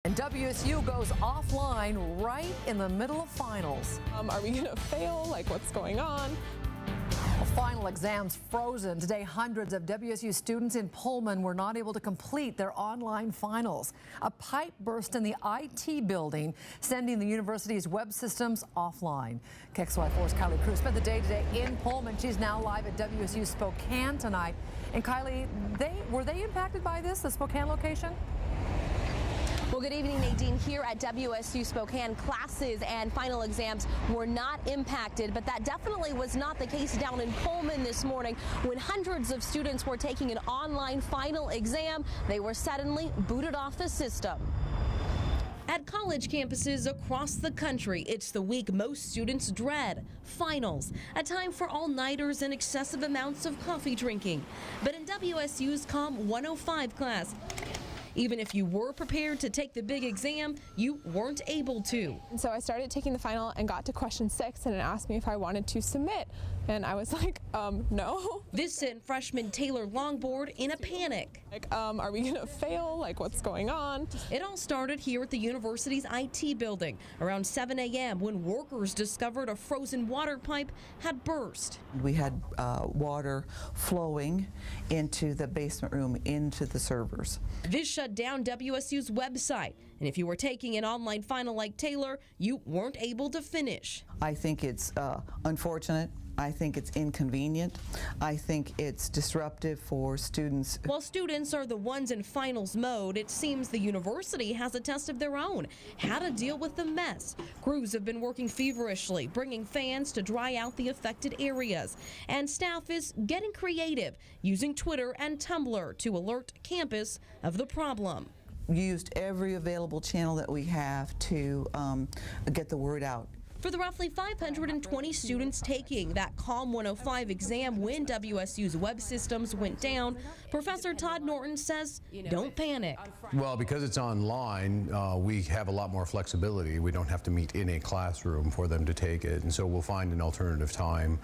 And WSU goes offline right in the middle of finals. Are we going to fail? Like, what's going on? Final exams frozen. Today, hundreds of WSU students in Pullman were not able to complete their online finals. A pipe burst in the IT building, sending the university's web systems offline. KXLY4's Kylee Cruz spent the day today in Pullman. She's now live at WSU Spokane tonight. And Kylee, were they impacted by this, the Spokane location? Well, good evening, Nadine. Here at WSU Spokane, classes and final exams were not impacted, but that definitely was not the case down in Pullman this morning when hundreds of students were taking an online final exam. They were suddenly booted off the system. At college campuses across the country, it's the week most students dread, finals, a time for all-nighters and excessive amounts of coffee drinking. But in WSU's COM 105 class, even if you were prepared to take the big exam, you weren't able to. And so I started taking the final and got to question 6, and it asked me if I wanted to submit. And I was like, no. This sent freshman Taylor Longboard in a panic. Like, are we gonna fail? Like, what's going on? It all started here at the university's IT building around 7 a.m. when workers discovered a frozen water pipe had burst. We had water flowing into the basement room, into the servers. This shut down WSU's website, and if you were taking an online final like Taylor, you weren't able to finish. I think it's unfortunate. I think it's inconvenient. I think it's disruptive for students. While students are the ones in finals mode, it seems the university has a test of their own, how to deal with the mess. Crews have been working feverishly, bringing fans to dry out the affected areas. And staff is getting creative, using Twitter and Tumblr to alert campus of the problem. Used every available channel that we have to get the word out. For the roughly 520 students taking that COM 105 exam when WSU's web systems went down, Professor Todd Norton says, don't panic. Well, because it's online, we have a lot more flexibility. We don't have to meet in a classroom for them to take it, and so we'll find an alternative time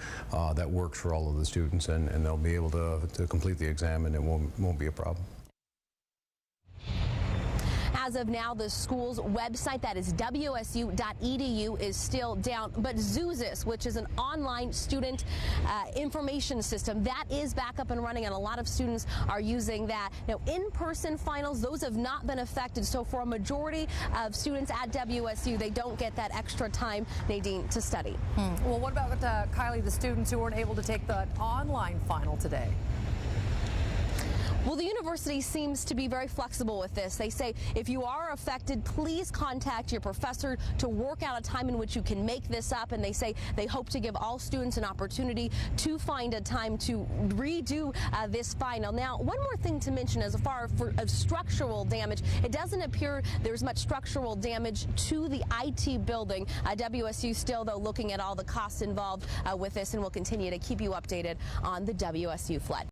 that works for all of the students, and they'll be able to complete the exam, and it won't be a problem. As of now, the school's website, that is wsu.edu, is still down. But Zuzis, which is an online student information system, that is back up and running, and a lot of students are using that. Now, in-person finals, those have not been affected. So for a majority of students at WSU, they don't get that extra time, Nadine, to study. Well, what about Kylee, the students who weren't able to take the online final today? Well, the university seems to be very flexible with this. They say if you are affected, please contact your professor to work out a time in which you can make this up. And they say they hope to give all students an opportunity to find a time to redo this final. Now, one more thing to mention as far as structural damage, it doesn't appear there's much structural damage to the IT building. WSU still, though, looking at all the costs involved with this, and will continue to keep you updated on the WSU flood.